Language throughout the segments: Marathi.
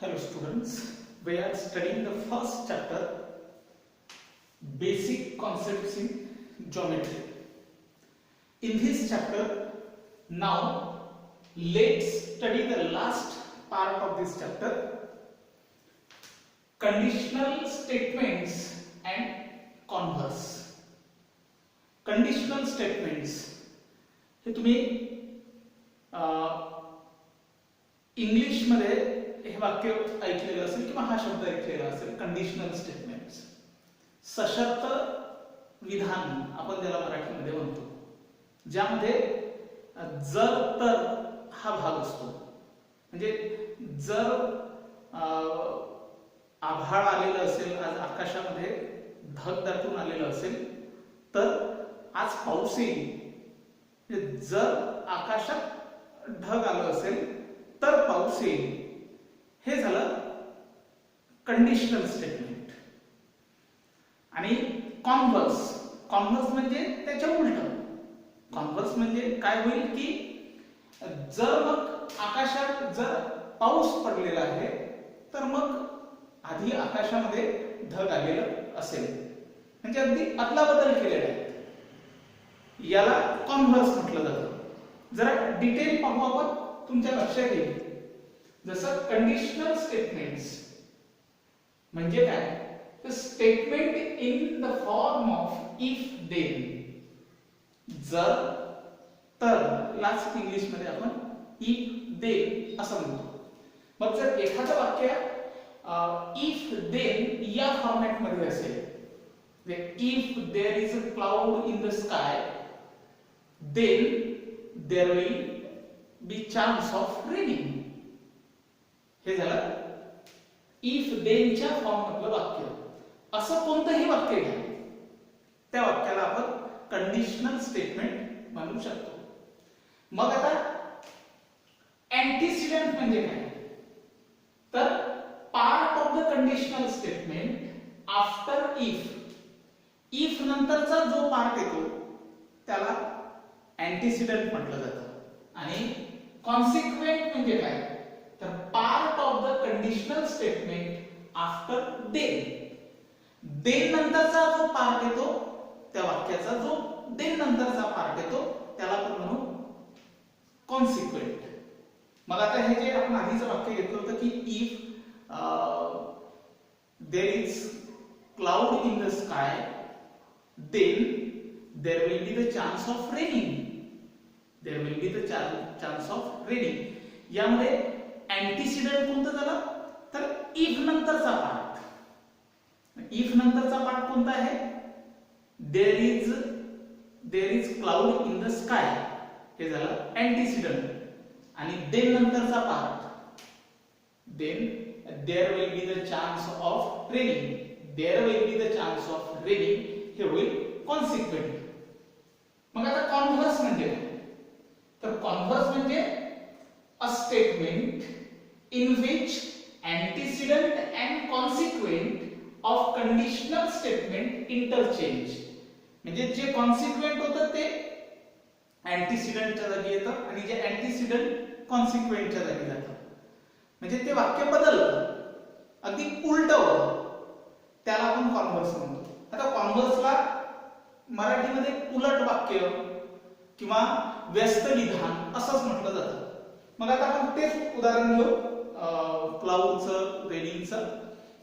Hello students, we are studying the first chapter, Basic Concepts in Geometry. In this chapter, now let's study the last part of this chapter, conditional statements and converse. Conditional statements हे तुम्ही इंग्लिश मध्ये हे वाक्य ऐकलेलं असेल किंवा हा शब्द ऐकलेला असेल, कंडिशनल स्टेटमेंट्स, सशर्त विधान आपण त्याला मराठीमध्ये म्हणतो, ज्यामध्ये जर तर हा भाग असतो. म्हणजे जर आभाळ आलेलं असेल, आज आकाशामध्ये ढग दाटून आलेलं असेल तर आज पाऊस येईल. जर आकाशात ढग आलं असेल तर पाऊस येईल, हे झालं कंडिशनल स्टेटमेंट. आणि कॉन्व्हर्स, कॉन्व्हर्स म्हणजे त्याच्या उलट. कॉन्व्हर्स म्हणजे काय होईल की जर मग आकाशात जर पाऊस पडलेला आहे तर मग आधी आकाशामध्ये ढग आलेलं असेल, म्हणजे अगदी अदलाबदल केलेला आहे, याला कॉन्व्हर्स म्हटलं जातं. जरा डिटेल पाहू आपण, तुमच्या लक्षात येईल. जसं कंडिशनल स्टेटमेंट्स म्हणजे काय, तर statement in the form of if then. जर तर लाच इंग्लिश मध्ये आपण इफ देन असं म्हणतो. मग जर एखादं वाक्य इफ देन या फॉर्मॅट मध्ये असेल, if there is a cloud in the sky then there will be chance of raining. हे झालं if then च्या फॉर्म मधलं वाक्य. असं कोणतंही वाक्य घ्या, त्या वाक्याला आपण कंडिशनल स्टेटमेंट म्हणू शकतो. मग आता अँटीसिडेंट म्हणजे काय, तर part of the conditional statement after if. If नंतरचा जो पार्ट येतो त्याला अँटीसिडेंट म्हटलं जातं. आणि कॉन्सिक्वेंट म्हणजे काय, तर part of the conditional statement after then. Then नंतरचा जो पार्ट येतो, त्या वाक्याचा जो देन नंतरचा पार्ट येतो त्याला आपण म्हणू कॉन्सिक्वेंट. मग आता हे जे आपण आधीचं वाक्य घेतलं होतं की if there is cloud in the sky then there will be the chance of raining. There will be the chance of raining. यामध्ये अँटीसिडेंट कोणतं झालं, तर इफ नंतरचा पार्ट. इफ नंतरचा पार्ट कोणता आहे, there is cloud in the sky, हे झालं अँटीसिडेंट. आणि देन नंतरचा part, then there will be the chance of raining. There will be the chance of raining, हे होईल कॉन्सिक्वेंट. मग आता कॉन्व्हर्स म्हणजे काय, तर कॉन्व्हर्स म्हणजे a statement in which antecedent and consequent of conditional statement interchange. म्हणजे जे कॉन्सिक्वेंट होतं ते अँटीसिडेंटच्या जागी येतं आणि जे अँटीसिडेंट कॉन्सिक्वेंटच्या जागी जातं. म्हणजे ते वाक्य बदलतं, अगदी उलट होतं, त्याला आपण कॉन्व्हर्स म्हणतो. आता कॉन्व्हर्सला मराठीमध्ये उलट वाक्य किंवा व्यस्त विधान असंच म्हटलं जातं. मग आता आपण तेच उदाहरण घेऊ क्लाउडचं, रेनिंगचं.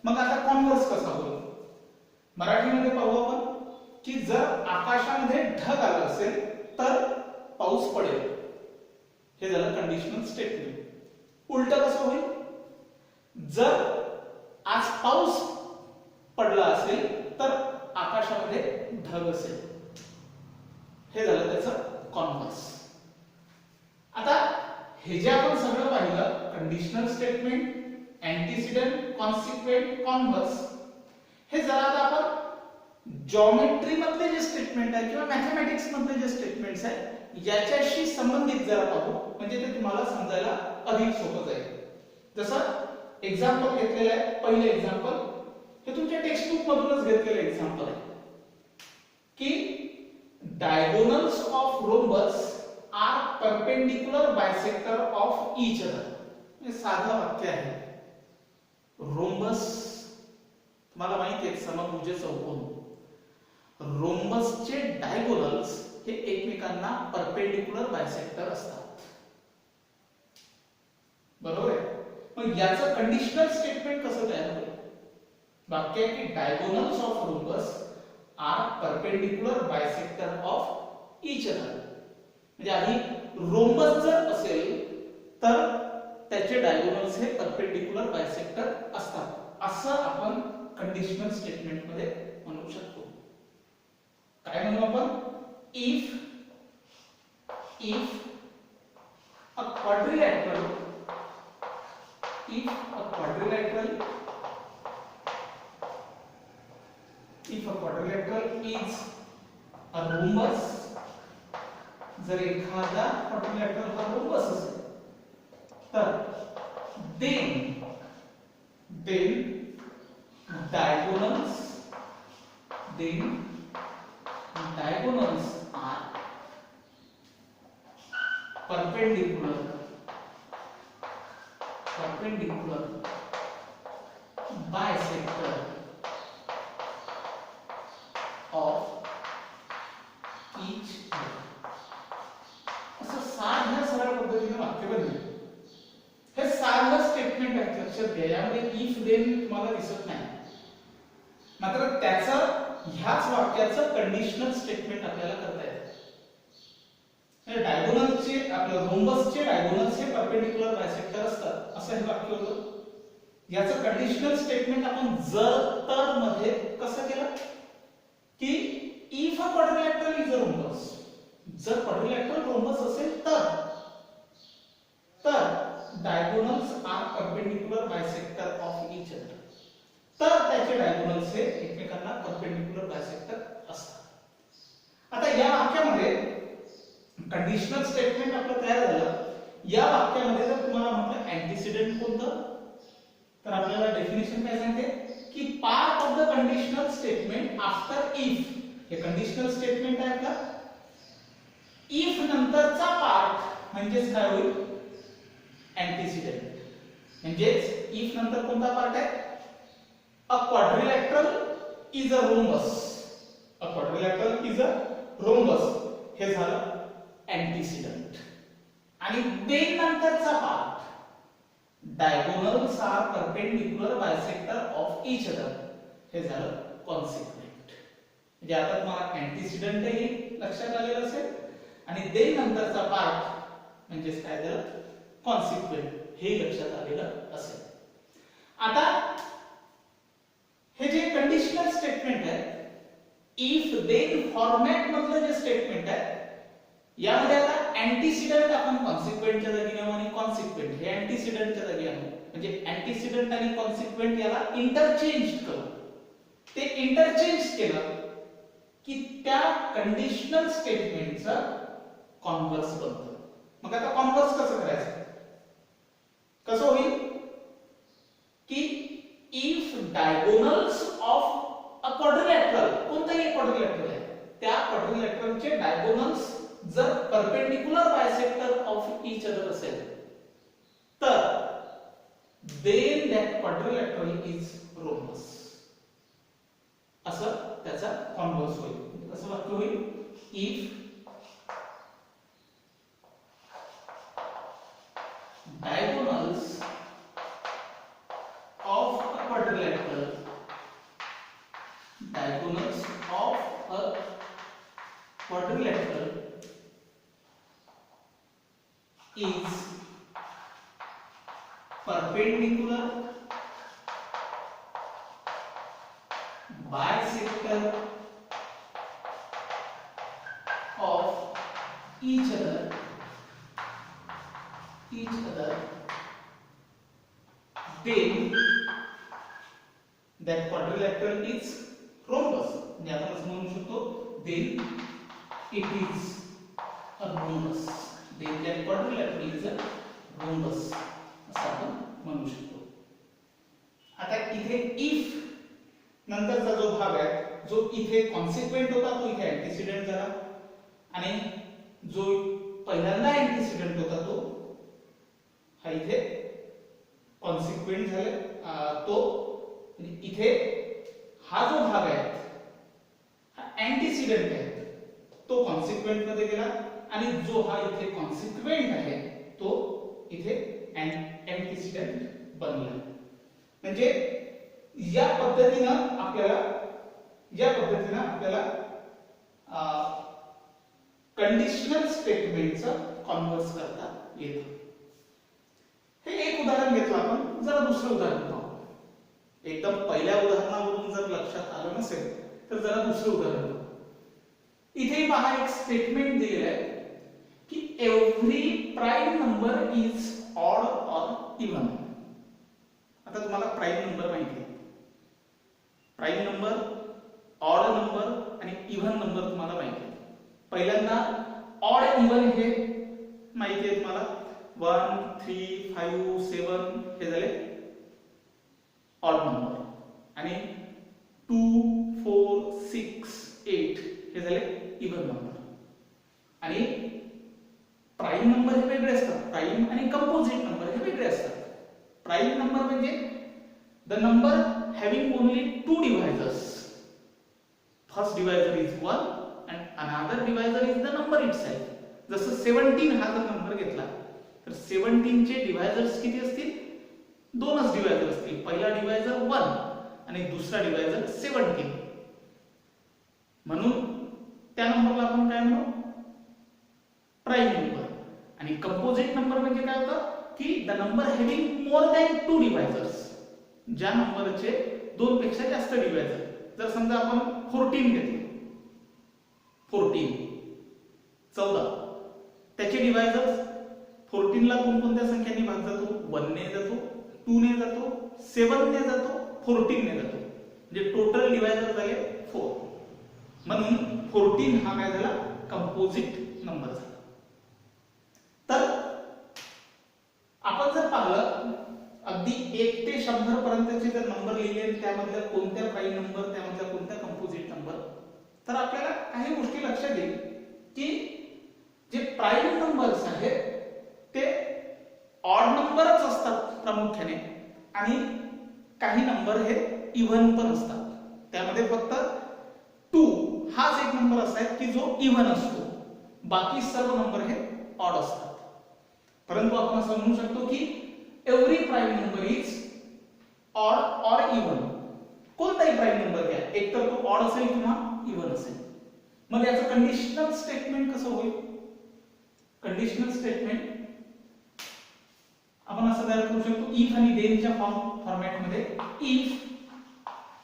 मग आता कॉन्व्हर्स कसा होईल मराठीमध्ये पाहू आपण, की जर आकाशामध्ये ढग आलं असेल तर पाऊस पडेल, हे झालं कंडिशनल स्टेटमेंट. उलट कसं होईल, जर आज पाऊस पडला असेल तर आकाशामध्ये ढग असेल, हे झालं त्याचं कॉन्व्हर्स. आता हे जे आपण सगळं पाहिलं, conditional statement, antecedent, consequent, converse, हे जरा आता आपण जॉमेट्री मधले जे स्टेटमेंट आहे किंवा मॅथमॅटिक्स मधले जे स्टेटमेंट्स आहेत याच्याशी संबंधित जरा पाहू, म्हणजे ते तुम्हाला समजायला अधिक सोपं जाईल. जसं एक्झाम्पल घेतलेलं आहे, पहिले एक्झाम्पल हे तुमच्या टेक्स्ट बुक मधूनच घेतलेलं एक्झाम्पल आहे की diagonals of rhombus are perpendicular bisector of each other. हे साधं वाक्य आहे. रोम्बस तुम्हाला माहिती आहे समभुज चौकोन, रोम्बसचे डायगोनल्स हे एकमेकांना परपेंडिक्युलर बायसेक्टर असतात, बरोबर आहे. मग याचं कंडिशनल स्टेटमेंट कसं तयार होईल? वाक्य आहे की diagonals of rhombus are perpendicular bisector of each other. म्हणजे आधी रोम्बस जर असेल तर त्याचे डायगोनल्स हे परपेंडिक्युलर बायसेक्टर असतात, असं आपण कंडिशनल स्टेटमेंट मध्ये म्हणू शकतो. काय म्हणू आपण? If a quadrilateral is a rhombus, जर एखादा क्वाड्रिलॅटरल हा रोम्बस असेल तर then diagonals are perpendicular bisector of each other. असं साध्या सरळ पद्धतीने वाक्य बनले. हे साधं स्टेटमेंट आहे, लक्षात घ्या. यामध्ये इफ देन तुम्हाला दिसत नाही, मात्र त्याचं ह्याच वाक्याचं कंडिशनल स्टेटमेंट आपल्याला करता येतं. डायगोनलचे आपलं रोम्बसचे डायगोनल्स हे परपेंडिक्युलर बायसेक्टर असतात असं हे वाक्य होतं. याचं कंडिशनल स्टेटमेंट आपण जर तर मध्ये कसं केलं की if a quadrilateral is a rhombus, जर क्वाड्रिलॅटरल रोम्बस असेल तर diagonals are perpendicular bisector of each other, तर त्याचे डायगोनल्स हे एकमेकांना परपेंडिक्युलर बायसेक्टर असतात. आता या वाक्यामध्ये कंडिशनल स्टेटमेंट आपलं तयार झालं. या वाक्यामध्ये जर तुम्हाला म्हटलं अँटीसिडेंट कोणतं, तर आपल्याला डेफिनेशन काय सांगते की part of the conditional statement after if. हे कंडिशनल स्टेटमेंट आहे आपला. इफ नंतरचा पार्ट म्हणजेच काय होईल? अँटीसिडेंट. म्हणजेच इफ नंतर कोणता पार्ट आहे? A quadrilateral is a rhombus. A quadrilateral is a rhombus हे झालं अँटीसिडेंट. आणि देन नंतरचा part diagonals are perpendicular bisector of each other हे झालं कॉन्सिक्वेंट. म्हणजे आता तुम्हाला अँटीसिडेंट ही लक्षात आलेलं असेल आणि देन नंतरचा पार्ट म्हणजेच काय झालं? कॉन्सिक्वेंट हे लक्षात आलेलं असेल. आता हे जे कंडिशनल स्टेटमेंट आहे, इफ देन फॉर्मॅट मधलं जे स्टेटमेंट आहे, यामध्ये आता अँटीसिडेंट आपण कॉन्सिक्वेंटच्या जागी आणू आणि कॉन्सिक्वेंट हे अँटीसिडेंटच्या जागी आणू. म्हणजे अँटीसिडेंट आणि कॉन्सिक्वेंट याला इंटरचेंज करू. ते इंटरचेंज केलं की त्या कंडिशनल स्टेटमेंटचं कॉन्व्हर्स बनतं. मग आता कॉन्व्हर्स कसं करायचं? कसं होईल की if diagonals of a quadrilateral, कोणताही क्वाड्रिलॅटरल आहे, त्या क्वाड्रिलॅटरलचे डायगोनल्स जर perpendicular bisector of each other असेल तर then that quadrilateral is rhombus, असं त्याचा कॉन्व्हर्स होईल. कसं वाक्य होईल? If diagonals of a quadrilateral is perpendicular bisector of each other then that quadrilateral is rhombus. म्हणजे आपण असं म्हणू शकतो then it is a rhombus. then that quadrilateral is a rhombus असं आपण म्हणू शकतो. आता इथे if नंतरचा जो भाग आहे जो इथे कॉन्सिक्वेंट होता तो इथे अँटीसिडेंट झाला आणि जो पहिल्यांदा अँटीसिडेंट होता तो हा इथे कॉन्सिक्वेंट झाले तो इथे हा जो भाग आहे हा अँटीसिडेंट आहे तो कॉन्सिक्वेंट मध्ये गेला आणि जो हा इथे कॉन्सिक्वेंट आहे तो इथे अँटीसिडेंट बनला. म्हणजे या पद्धतीनं आपल्याला कंडिशनल स्टेटमेंटचं कॉन्व्हर्स करता येतं. हे एक उदाहरण घेतलं आपण. जरा दुसरं उदाहरण पाहू. एकदम पहिल्या उदाहरणावरून जर लक्षात आलं नसेल तर जरा दुसरं उदाहरण पाहू. इथे पहा एक स्टेटमेंट दिलेलं आहे की every prime number is odd or even. आता तुम्हाला प्राईम नंबर माहिती आहे. प्राईम नंबर, ऑड नंबर आणि इव्हन नंबर तुम्हाला माहिती आहे. पहिल्यांदा ऑड इव्हन हे माहिती आहे तुम्हाला. 1 3 5 7 हे झाले ऑड नंबर आणि 2 4 6 8 हे झाले इव्हन नंबर. आणि प्राईम नंबर हे वेगळे असतात. प्राईम आणि कंपोजिट नंबर हे वेगळे असतात. प्राईम नंबर म्हणजे the number having only 2 divisors. First divisor is 1 and another divisor is the number itself. जसं 17 हा जर नंबर घेतला तर 17 चे डिव्हायझर्स किती असतील? दोनच डिव्हायझर असतील. पहिला डिव्हायझर 1 आणि दुसरा डिव्हायझर 17. म्हणून त्या नंबरला आपण काय म्हणू? Prime number. आणि कंपोजिट नंबर म्हणजे काय होतं की the number having more than 2 डिव्हायझर्स. ज्या नंबरचे 2 पेक्षा जास्त डिव्हायझर. जर समजा आपण 14 घेतलं, 14 त्याचे डिव्हायझर्स 14 ला कोणकोणत्या संख्यांनी भाग जातो? 1 ने जातो, 2 ने जातो, 7 ने जातो, 14 ने जातो. म्हणजे टोटल डिव्हायझर झाले 4. म्हणून 14 हा काय झाला? कंपोजिट नंबर झाला. तर आपण जर पाहिलं अगदी 1 ते 100 पर्यंतचे जर नंबर लिहिले त्यामधल्या कोणत्या प्राईम नंबर, त्यामधल्या कोणत्या कंपोजिट नंबर, तर आपल्याला काही गोष्टी लक्षात येईल की जे प्राईम नंबर्स आहेत ते ऑड नंबरच असतात प्रामुख्याने आणि काही नंबर हे इव्हन पण असतात. त्यामध्ये फक्त 2 हाच एक नंबर असा आहे की जो इव्हन असतो. बाकी सर्व नंबर हे ऑड असतात. परंतु आपण असं म्हणू शकतो की every prime number is odd or even. कोणताही प्राईम नंबर घ्या, एक तर तो ऑड असेल किंवा इव्हन असेल. मग याचं कंडिशनल स्टेटमेंट कसं होईल? कंडिशनल स्टेटमेंट आपण असं तयार करू शकतो इफ आणि देनच्या फॉर्मॅट मध्ये. If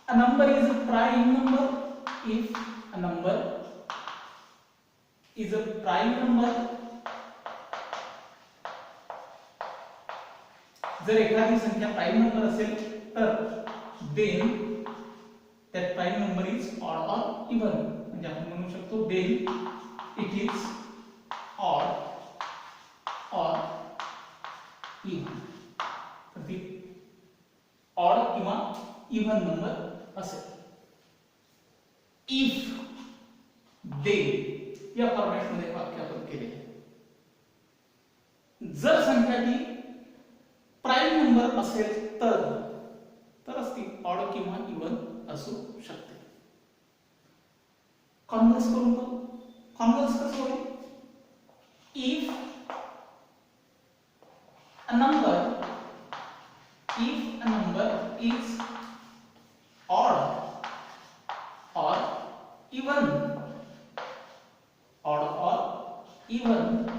a number is a prime number, if a number is a prime number, जर एखादी संख्या प्राईम नंबर असेल तर then that prime number is odd or even. म्हणजे आपण म्हणू शकतो then it is odd or even. तर ती odd किंवा even नंबर असेल. if then या फॉर्मॅट मध्ये वाक्य आपण केले. जर संख्या ती प्राईम नंबर असेल तरच ती ऑड किंवा इव्हन असू शकते. कॉन्व्हर्स करून पाहू. कॉन्व्हर्स कसं होईल? If a number is odd or even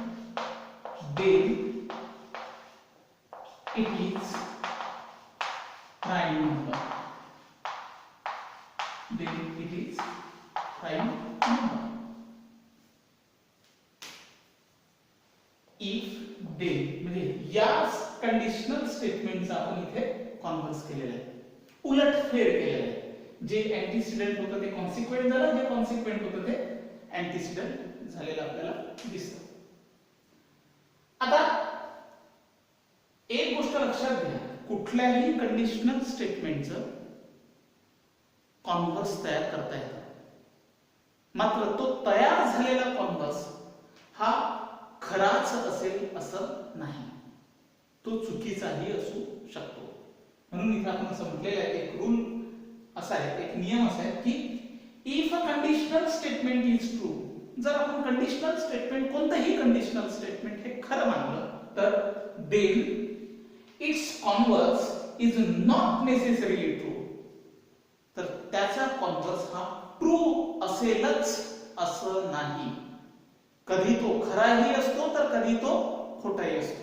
then it is prime number. Then it is prime number. If then म्हणजे या कंडिशनल स्टेटमेंटचा आपण इथे कॉन्व्हर्स केलेला आहे, उलटफेर केलेला आहे. जे अँटीसिडेंट होतं ते कॉन्सिक्वेंट झालं, जे कॉन्सिक्वेंट होतं ते अँटीसिडेंट झालेलं आपल्याला दिसतं. आता एक गोष्ट लक्षात घ्या, कुठल्याही कंडिशनल स्टेटमेंटचं कॉन्व्हर्स तयार करता येतं. मात्र तो तयार झालेला कॉन्व्हर्स हा खराच असेल असं नाही, तो चुकीचाही असू शकतो. म्हणून इथे आपण असं म्हटलेलं आहे, एक रूल असा आहे, एक नियम असा आहे की if a conditional statement is true, जर आपण कंडिशनल स्टेटमेंट कोणतंही कंडिशनल स्टेटमेंट हे खरं मानलं तर then its converse is not necessarily true, तर त्याचा कॉन्व्हर्स हा ट्रू असेलच असं नाही. कधी तो खराही असतो तर कधी तो खोटाही असतो.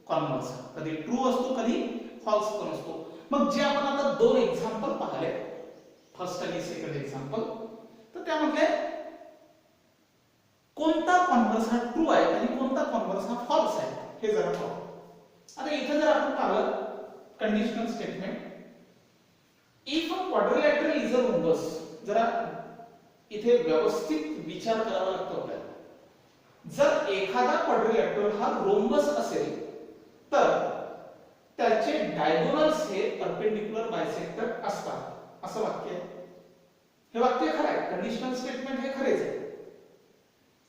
कॉन्व्हर्स कधी ट्रू असतो कधी फॉल्स पण असतो. मग जे आपण आता दोन एक्झाम्पल पाहिले, फर्स्ट आणि सेकंड एक्झाम्पल, तर त्यामध्ये कोणता कॉन्व्हर्स हा ट्रू आहे आणि कोणता कॉन्व्हर्स हा फॉल्स आहे हे जरा पाहू. आता इथे जर आपण पाहिलं conditional statement, if a quadrilateral is a rhombus, जरा इथे व्यवस्थित विचार करावा लागतो आपल्याला. जर एखादा क्वाड्रिलॅटरल हा रोम्बस असेल तर त्याचे डायगोनल्स हे परपेंडिक्युलर बायसेक्टर असतात, असं वाक्य आहे. हे वाक्य खरं आहे, कंडिशनल स्टेटमेंट हे खरेच आहे.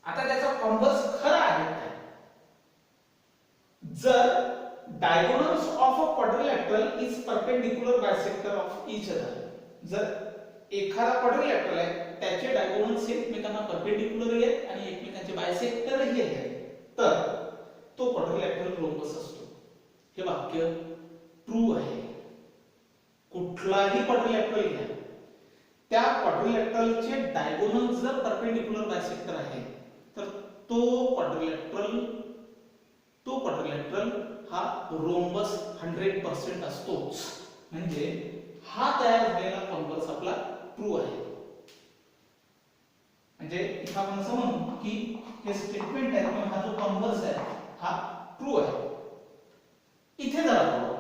आता त्याचा कॉन्व्हर्स खरा आहे काय? जर diagonals of a quadrilateral is perpendicular bisector of each other, जर एखादा क्वाड्रिलॅटरल आहे त्याचे डायगोनल्स एकमेकांना परपेंडिक्युलर आहेत आणि एकमेकांचे बायसेक्टर ही आहेत, तर तो क्वाड्रिलॅटरल रोम्बस असतो. हे वाक्य ट्रू आहे. कुठलाही क्वाड्रिलॅटरल घ्या, त्या क्वाड्रिलॅटरलचे डायगोनल जर परपेंडिक्युलर बायसेक्टर आहे तर तो क्वाड्रिलॅटरल हा रोम्बस 100% असतोच. म्हणजे हा तयार झालेला कॉन्व्हर्स आपला ट्रू आहे. म्हणजे इथं आपण असं म्हणू की हे स्टेटमेंट आहे किंवा हा जो कॉन्व्हर्स आहे हा ट्रू आहे. इथे जरा पाहू,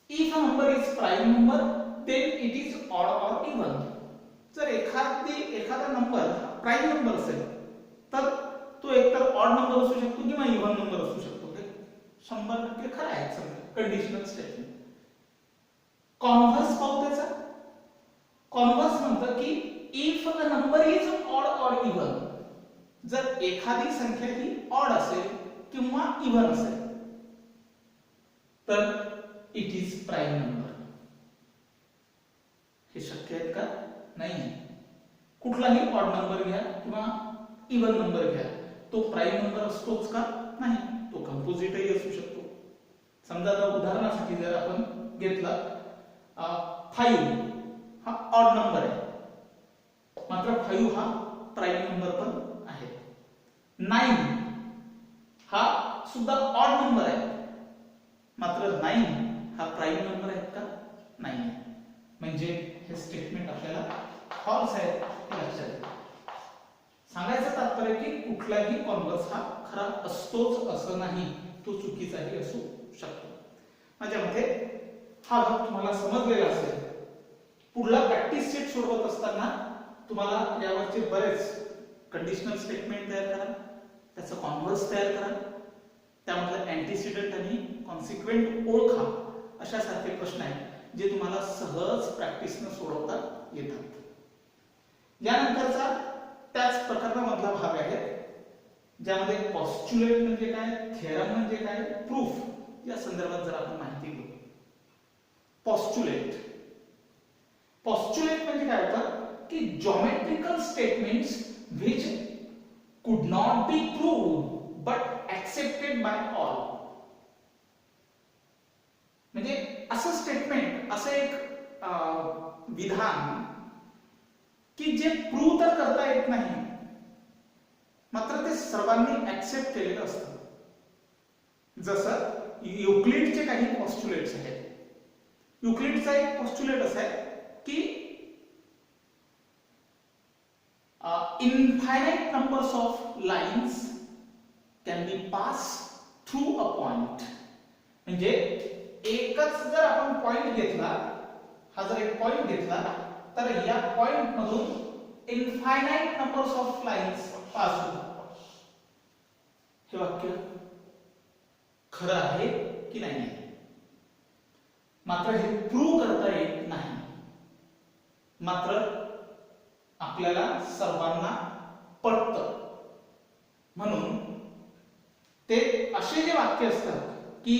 if a number is prime number then it is odd or even. जर एखादा नंबर प्राइम नंबर असेल तर तो एकतर ऑड नंबर असू शकतो किंवा इव्हन नंबर असू शकतो. हे 100% खरं आहे. समजा कंडिशनल स्टेटमेंट. कॉन्व्हर्स पाहू त्याचा. कॉन्व्हर्स म्हणतं की if the number is odd or even, जर एखादी संख्या ही ऑड असेल किंवा इव्हन असेल तर इट इज प्राइम नंबर. हे शक्य आहे का? नाही. कुठलाही ऑड नंबर घ्या किंवा इव्हन नंबर घ्या, तो प्राइम नंबर असतोच का? नाही. तो कंपोजिटही असू शकतो. समजा आता उदाहरणासाठी जर आपण घेतला 5 हा ऑड नंबर आहे, मात्र 5 हा प्राइम नंबर पण आहे. 9 हा सुद्धा ऑड नंबर आहे, मात्र 9 हा प्राइम नंबर आहे का? नाही. म्हणजे हे स्टेटमेंट आपल्याला फॉल्स आहे हे लक्षात घ्या. सांगायचं तात्पर्य की कुठलाही कॉन्व्हर्स हा खरा असतोच असं नाही, तो चुकीचाही असू शकतो. माझ्या मते हा भाग तुम्हाला समजलेला असेल. पुढला प्रॅक्टिस सेट सोडवत असताना तुम्हाला यावरचे बरेच कंडिशनल स्टेटमेंट तयार करा, त्याचं कॉन्व्हर्स तयार करा, त्यामधलं अँटीसिडेंट आणि कॉन्सिक्वेंट ओळखा, अशा सारखे प्रश्न आहेत जे तुम्हाला सहज प्रॅक्टिसनं सोडवता येतात. यानंतरचा त्याच प्रकरणामधला भाग आहे ज्यामध्ये पॉस्च्युलेट म्हणजे काय, थेरम म्हणजे काय, प्रूफ या संदर्भात जर आपण माहिती घेऊ. पॉस्च्युलेट म्हणजे काय होतं की ज्योमेट्रिकल स्टेटमेंट्स व्हिच कुड not be proved but accepted by all. म्हणजे असं स्टेटमेंट, असं एक विधान की जे प्रूव्ह तर करता येत नाही मात्र ते सर्वांनी ऍक्सेप्ट केलेलं असतं. जसं युक्लिडचे काही पॉस्च्युलेट्स आहेत. युक्लिडचा एक पॉस्च्युलेट असा आहे की infinite numbers of lines can be pass through a point. म्हणजे एकच जर आपण पॉइंट घेतला, हा जर एक पॉइंट घेतला तर या पॉइंट मधून infinite numbers of lines pass होतात. हे वाक्य खरं आहे की नाही आहे? मात्र हे प्रूव्ह करता येत नाही. मात्र आपल्याला सर्वांना पटतं. म्हणून ते असे जे वाक्य असतात की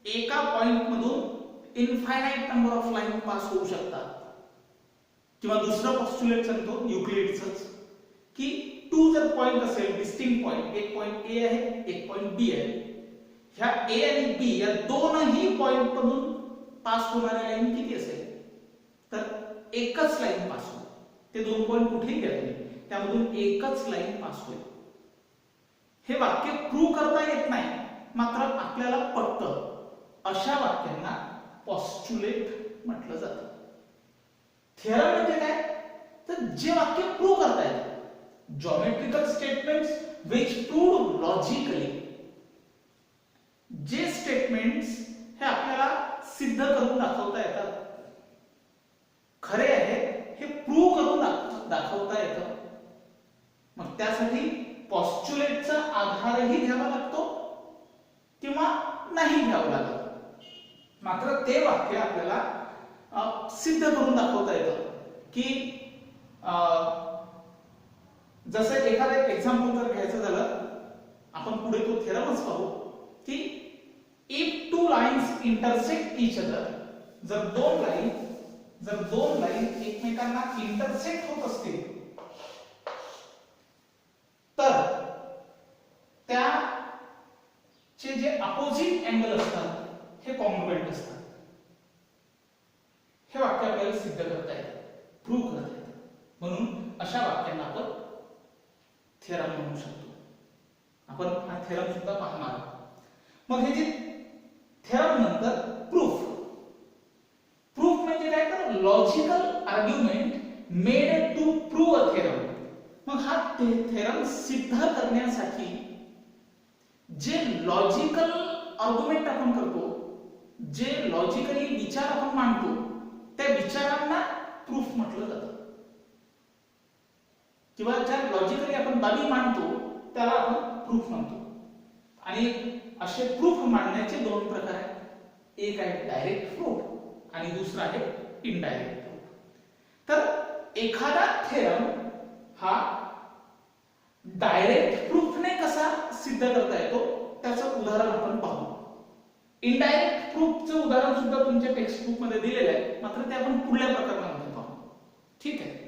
एका पॉइंट मधून infinite number of line pass होऊ शकतात. किंवा दुसरं पॉस्ट्युलेट सांगतो युक्लिडचंच की टू जर पॉइंट असेल, डिस्टिंक्ट पॉइंट, एक पॉइंट ए आहे, एक पॉइंट बी आहे, ह्या ए आणि बी या दोनही पॉइंट मधून पास होणारी लाईन किती असेल, तर एकच लाईन पास होईल. ते दोन पॉइंट कुठेही गेले नाही, त्यामधून एकच लाईन पास होईल. हे वाक्य प्रूव्ह करता येत नाही, मात्र आपल्याला पटतं. अशा वाक्यांना पॉस्ट्युलेट म्हटलं जातं. थेरम म्हणजे काय, तर जे वाक्य प्रूव्ह करता येतं. Geometrical statements which proved logically. जे स्टेटमेंट्स हे आपल्याला सिद्ध करून दाखवता येतात, खरे आहे हे प्रूव्ह करून दाखवता येतं. मग त्यासाठी पॉस्ट्युलेटचा आधारही घ्यावा लागतो किंवा नाही घ्यावा लागत, मात्र ते वाक्य आपल्याला सिद्ध करून दाखवता येतं. की जसं एखादं एक्झाम्पल जर घ्यायचं झालं, आपण पुढे तो थेरमच पाहू की if two lines intersect each other, जर दोन लाईन एकमेकांना इंटरसेक्ट होत असतील तर त्याचे जे अपोजिट अँगल असतात हे कॉन्ग्रुएंट असतात. हे वाक्य आपल्याला सिद्ध करता येतं, प्रूव्ह करता येतं. म्हणून अशा वाक्यांना आपण थेरम म्हणू शकतो. आपण हा थेरम सुद्धा पाहणार. मग हे जे थेरम नंतर प्रूफ म्हणजे काय, तर logical argument made to prove a theorem. मग हा थेरम सिद्ध करण्यासाठी जे लॉजिकल आर्ग्युमेंट आपण करतो, जे लॉजिकली विचार आपण मांडतो, त्या विचारांना प्रूफ म्हटलं जातं. किंवा ज्या लॉजिकली आपण बाबी मांडतो त्याला आपण प्रूफ म्हणतो. आणि असे प्रूफ मांडण्याचे दोन प्रकार आहेत. एक आहे डायरेक्ट प्रूफ आणि दुसरा आहे इनडायरेक्ट प्रूफ. तर एखादा थेरम हा डायरेक्ट प्रूफने कसा सिद्ध करता येतो त्याचं उदाहरण आपण पाहू. इनडायरेक्ट प्रूफचं उदाहरण सुद्धा तुमच्या टेक्स्ट बुक मध्ये दिलेलं आहे, मात्र ते आपण पुढल्या प्रकरणामध्ये पाहू. ठीक आहे.